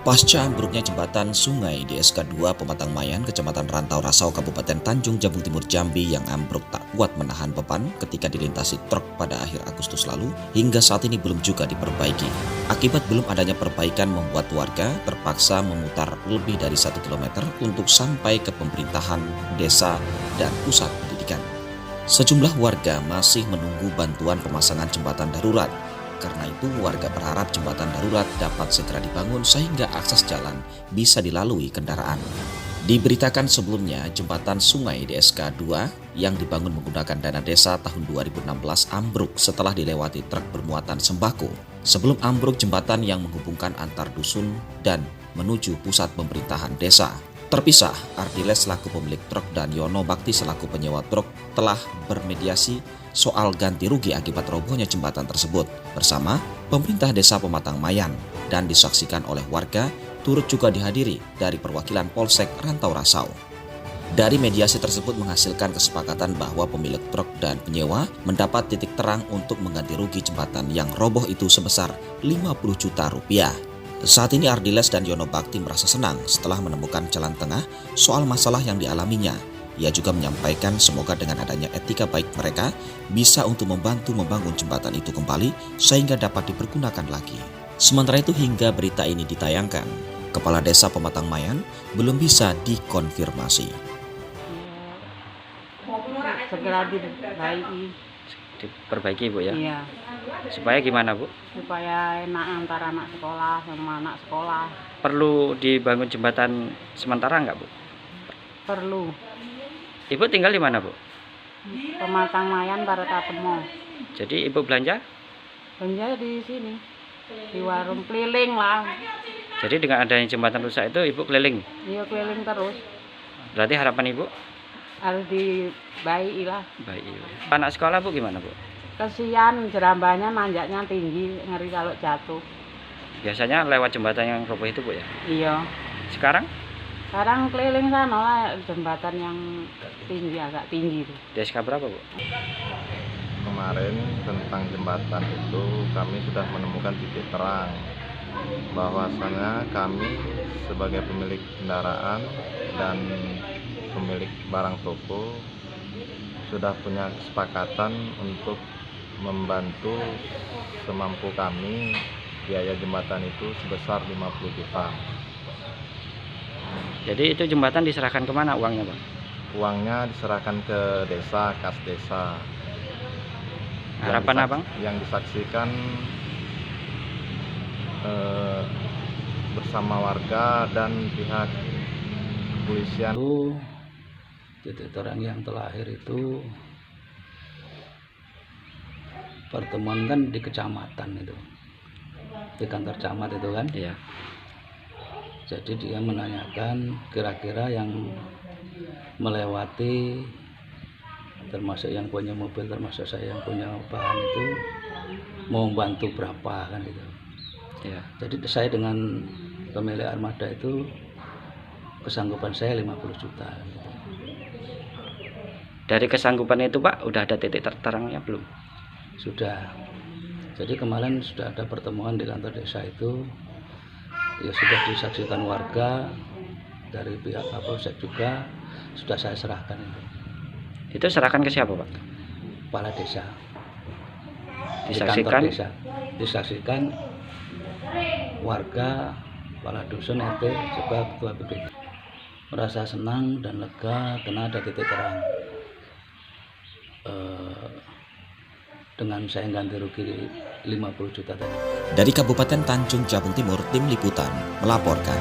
Pasca ambruknya jembatan sungai di SK2 Pematang Mayan, Kecamatan Rantau Rasau, Kabupaten Tanjung Jabung Timur, Jambi yang ambruk tak kuat menahan beban ketika dilintasi truk pada akhir Agustus lalu, hingga saat ini belum juga diperbaiki. Akibat belum adanya perbaikan membuat warga terpaksa memutar lebih dari 1 km untuk sampai ke pemerintahan desa dan pusat pendidikan. Sejumlah warga masih menunggu bantuan pemasangan jembatan darurat. Karena itu warga berharap jembatan darurat dapat segera dibangun sehingga akses jalan bisa dilalui kendaraan. Diberitakan sebelumnya jembatan sungai di SK2 yang dibangun menggunakan dana desa tahun 2016 ambruk setelah dilewati truk bermuatan sembako. Sebelum ambruk, jembatan yang menghubungkan antar dusun dan menuju pusat pemerintahan desa terpisah. Ardiles selaku pemilik truk dan Yono Bakti selaku penyewa truk telah bermediasi soal ganti rugi akibat robohnya jembatan tersebut bersama pemerintah desa Pematang Mayan, dan disaksikan oleh warga, turut juga dihadiri dari perwakilan Polsek Rantau Rasau. Dari mediasi tersebut menghasilkan kesepakatan bahwa pemilik truk dan penyewa mendapat titik terang untuk mengganti rugi jembatan yang roboh itu sebesar 50 juta rupiah. Saat ini Ardiles dan Yono Bakti merasa senang setelah menemukan jalan tengah soal masalah yang dialaminya. Ia juga menyampaikan semoga dengan adanya etika baik mereka bisa untuk membantu membangun jembatan itu kembali sehingga dapat dipergunakan lagi. Sementara itu hingga berita ini ditayangkan, Kepala Desa Pematang Mayan belum bisa dikonfirmasi. Segera diperbaiki. Diperbaiki Bu ya? Iya. Supaya gimana Bu? Supaya enak antara anak sekolah sama anak sekolah. Perlu dibangun jembatan sementara nggak Bu? Perlu. Ibu tinggal di mana Bu? Pematang Mayan Baratapemo. Jadi Ibu belanja? Belanja di sini. Di warung keliling lah. Jadi dengan adanya jembatan rusak itu Ibu keliling? Iya, keliling terus. Berarti harapan Ibu? Harus dibaiki lah. Baik. Anak sekolah Bu gimana Bu? Kesian jerambahnya nanjaknya tinggi, ngeri kalau jatuh. Biasanya lewat jembatan yang roboh itu Bu ya? Iya. Sekarang? Sekarang keliling sana lah jembatan yang tinggi, agak tinggi tuh. DSK berapa Bu? Kemarin tentang jembatan itu kami sudah menemukan titik terang bahwasanya kami sebagai pemilik kendaraan dan pemilik barang toko sudah punya kesepakatan untuk membantu semampu kami biaya jembatan itu sebesar 50 juta. Jadi itu jembatan diserahkan kemana uangnya Bang? Uangnya diserahkan ke desa, kas desa. Harapan Abang? Yang disaksikan bersama warga dan pihak kepolisian. Titik terang yang terakhir itu pertemuan kan di kecamatan itu, di kantor camat itu kan. Iya. Jadi dia menanyakan kira-kira yang melewati, termasuk yang punya mobil, termasuk saya yang punya bahan itu, mau bantu berapa kan itu. Iya. Jadi saya dengan pemilik armada itu kesanggupan saya 50 juta. Dari kesanggupan itu Pak, udah ada titik terangnya belum? Sudah. Jadi kemarin sudah ada pertemuan di kantor desa itu, ya sudah disaksikan warga, dari pihak Kapolsek juga sudah saya serahkan itu. Itu serahkan ke siapa Pak? Kepala desa. Disaksikan? Di kantor desa. Disaksikan warga, kepala dusun RT, juga ketua BPD. Merasa senang dan lega karena ada titik terang. Dengan saya ganti rugi 50 juta tadi. Dari Kabupaten Tanjung Jabung Timur, Tim Liputan melaporkan.